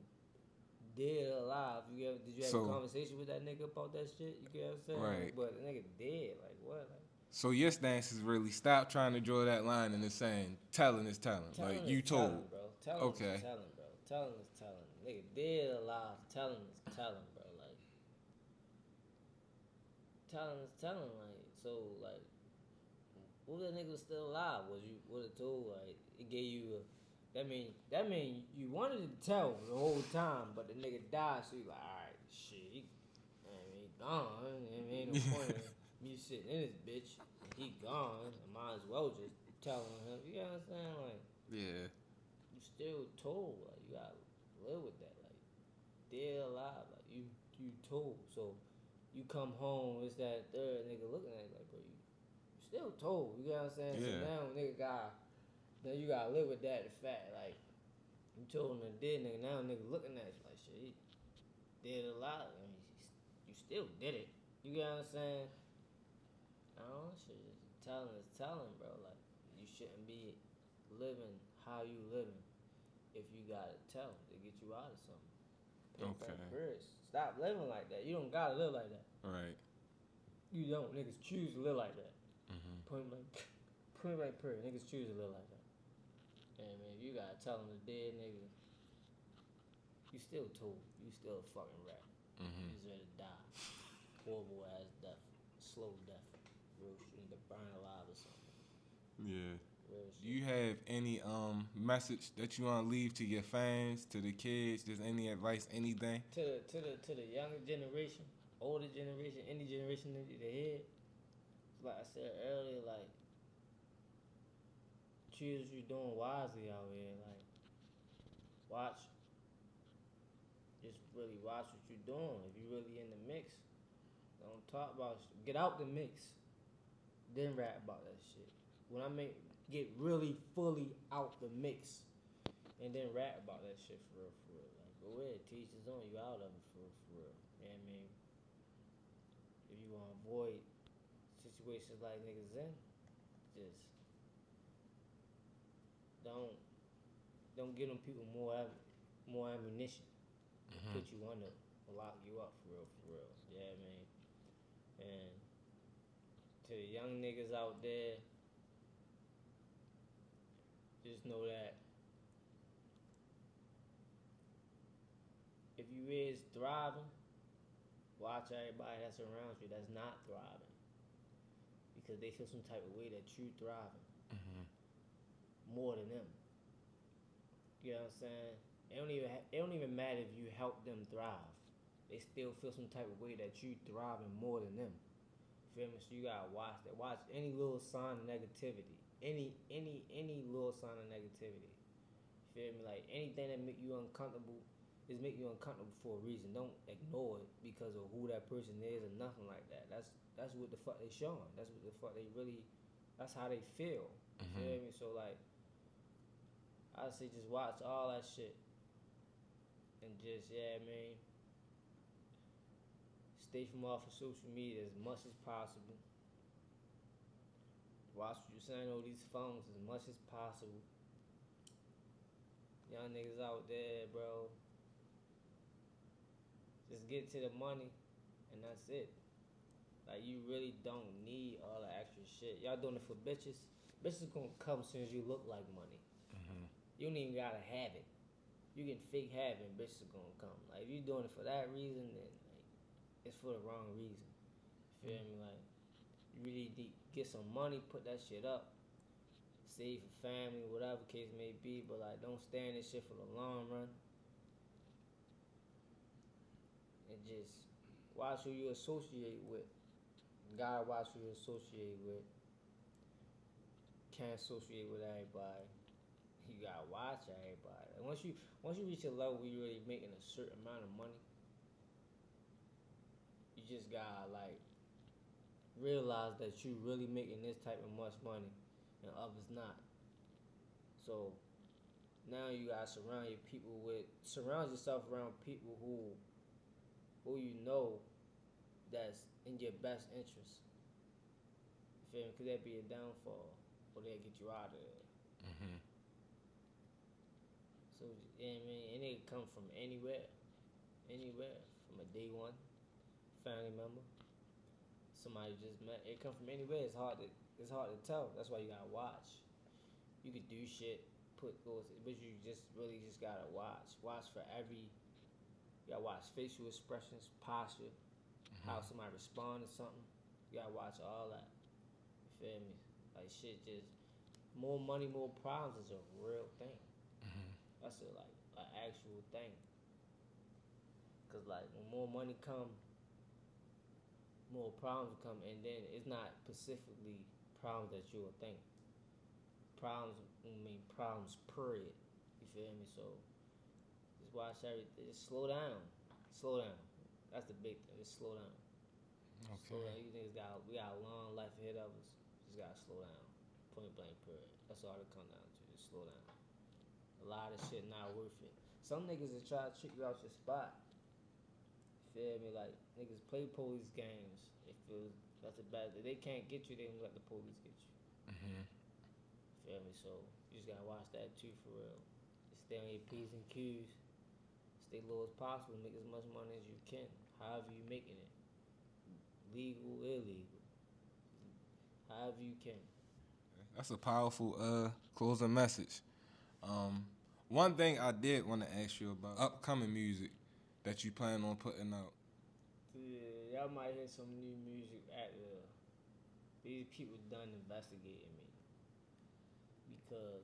dead or alive, did you have a conversation with that nigga about that shit? You get what I'm saying? Right. But the nigga dead, like what? Like, so your stance is really stop trying to draw that line and it's saying telling is telling. Like you told. Telling, bro. Telling is telling, bro. Telling is telling. Nigga dead or alive, telling is telling, bro. Like telling is telling, like so like what if that nigga was still alive? Would have told like it gave you that mean you wanted to tell the whole time, but the nigga died, so you like, alright, shit, he gone. Ain't no point in me sitting in this bitch. He gone. I might as well just tell him. You know what I'm saying? Like, yeah. You still told. Like, you gotta live with that. Like, dead or alive. Like, you told. So, you come home, it's that third nigga looking at you like, bro, you still told. You know what I'm saying? Yeah. So now you gotta live with that, the fact, like, You told him to did, nigga. Now nigga looking at you like shit. He did a lot. I mean, you still did it. You get what I'm saying? I don't know. Shit, talent is talent, bro. Like you shouldn't be living how you living if you gotta tell to get you out of something. Okay. Stop living like that. You don't gotta live like that. Right. You don't. Niggas choose to live like that. Mm-hmm. Point blank period. Niggas choose to live like that. And man, if you gotta tell them the dead nigga, you still told. You still a fucking rat. Mm-hmm. You deserve to die. Horrible ass death. Slow death. Real shit. Nigga burn alive or something. Yeah. Real shit. Do you have any message that you want to leave to your fans, to the kids? Just any advice, anything? To the younger generation, older generation, any generation that they head. Like I said earlier, like choose what you're doing wisely out here. Like watch, just really watch what you're doing. If you really in the mix, don't talk about shit. Get out the mix, then rap about that shit. When I mean get really fully out the mix, and then rap about that shit for real, for real. Like go ahead, teach his own. You out of it for real. You know what I mean? If you want to avoid situations like niggas in, just don't give them people more ammunition to put you under, lock you up for real. Yeah, you know what I mean? And to the young niggas out there, just know that if you is thriving, watch everybody that's around you that's not thriving, because they feel some type of way that you thriving more than them. You know what I'm saying? It don't even matter if you help them thrive. They still feel some type of way that you thriving more than them. Feel me? So you gotta watch that. Watch any little sign of negativity. Any little sign of negativity. Feel me? Like anything that make you uncomfortable is make you uncomfortable for a reason. Don't ignore it because of who that person is or nothing like that. That's what the fuck they showing. That's what the fuck they really. That's how they feel. Feel me? So like, I say just watch all that shit and just I mean, stay from off of social media as much as possible. Watch what you saying over these phones as much as possible. Young niggas out there, bro. Just get to the money, and that's it. Like, you really don't need all the extra shit. Y'all doing it for bitches. Bitches gonna come as soon as you look like money. You don't even gotta have it. You can fake have it, and bitches are gonna come. Like, if you doing it for that reason, then like, it's for the wrong reason. Feel me? Like, you really need to get some money, put that shit up, save for family, whatever case may be, but like, don't stay in this shit for the long run. And just watch who you associate with. You gotta watch who you associate with. Can't associate with everybody. You gotta watch everybody. Like once you reach a level where you're really making a certain amount of money, you just gotta like realize that you really making this type of much money and others not. So now you gotta surround yourself around people who you know that's in your best interest. You feel me? Could that be a downfall, or they'll get you out of there? So, you know what I mean? And it come from anywhere. From a day one, family member, somebody you just met. It come from anywhere. It's hard to tell. That's why you gotta watch. You could do shit, but you just gotta watch. Watch for every. You gotta watch facial expressions, posture, how somebody respond to something. You gotta watch all that. You feel me? Like shit, just more money, more problems is a real thing. That's an actual thing. Cause like when more money come, more problems come, and then it's not specifically problems that you would think. Problems period. You feel me? So just watch everything. Just slow down. That's the big thing. Just slow down. Okay. Slow down. You niggas we got a long life ahead of us. Just gotta slow down. Point blank period. That's all it comes down to. Just slow down. A a lot of shit not worth it. Some niggas will try to trick you out your spot. Feel me? Like, niggas play police games. They feel that's a bad. If they can't get you, they don't let the police get you. Feel me? So you just gotta watch that too, for real. Stay on your P's and Q's. Stay low as possible. Make as much money as you can. However you making it. Legal, illegal. However you can. That's a powerful closing message. One thing I did want to ask you about upcoming music that you plan on putting out. Yeah, y'all might hear some new music at these people done investigating me because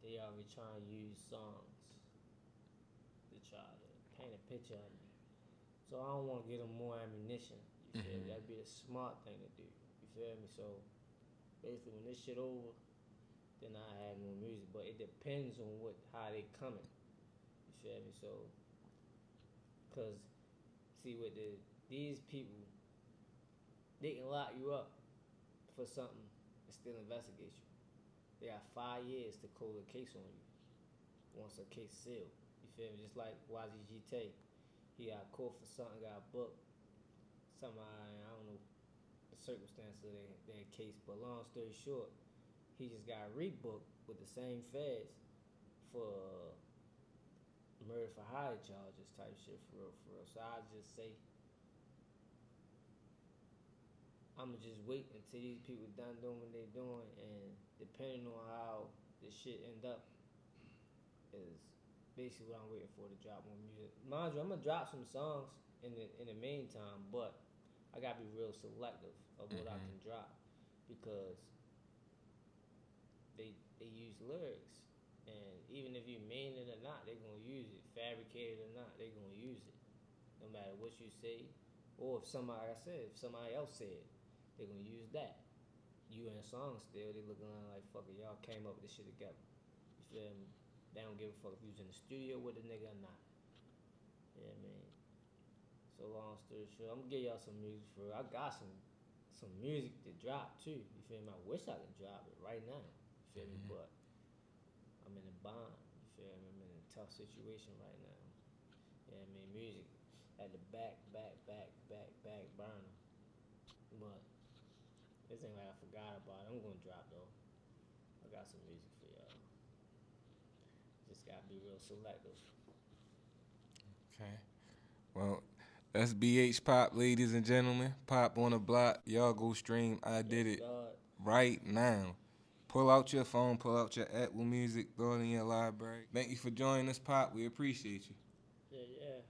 they already trying to use songs to try to paint a picture of me. So I don't want to give them more ammunition. You feel me? That'd be a smart thing to do. You feel me? So basically, when this shit over, then I have more music. But it depends on how they coming. You feel me? So, cause see, with these people, they can lock you up for something and still investigate you. They got 5 years to close a case on you once a case sealed. You feel me? Just like YZGT, he got caught for something, got booked. Somehow, I don't know the circumstances of their case, but long story short, he just got rebooked with the same feds for murder for hire charges type shit, for real. So I just say, I'ma just wait until these people done doing what they doing, and depending on how this shit end up is basically what I'm waiting for to drop more music. Mind you, I'm gonna drop some songs in the meantime, but I gotta be real selective of what I can drop because they use lyrics, and even if you mean it or not, they gonna use it. Fabricated or not, they gonna use it. No matter what you say, or if somebody, like I said, if somebody else said it, they gonna use that. You in a song still, they looking like fuck it, y'all came up with this shit together. You feel me? They don't give a fuck if you was in the studio with a nigga or not. Yeah, man. So long story short, I'm gonna give y'all some music for real. I got some music to drop too. You feel me? I wish I could drop it right now. You feel me? But I'm in a bond. You feel me? I'm in a tough situation right now. Yeah, I mean, music at the back burner. But this ain't like I forgot about it. I'm gonna drop though. I got some music for y'all. Just gotta be real selective. Okay. Well, that's BH Pop, ladies and gentlemen. Pop on the block. Y'all go stream I Did It right now. Pull out your phone, pull out your Apple Music, throw it in your library. Thank you for joining us, Pop. We appreciate you. Yeah.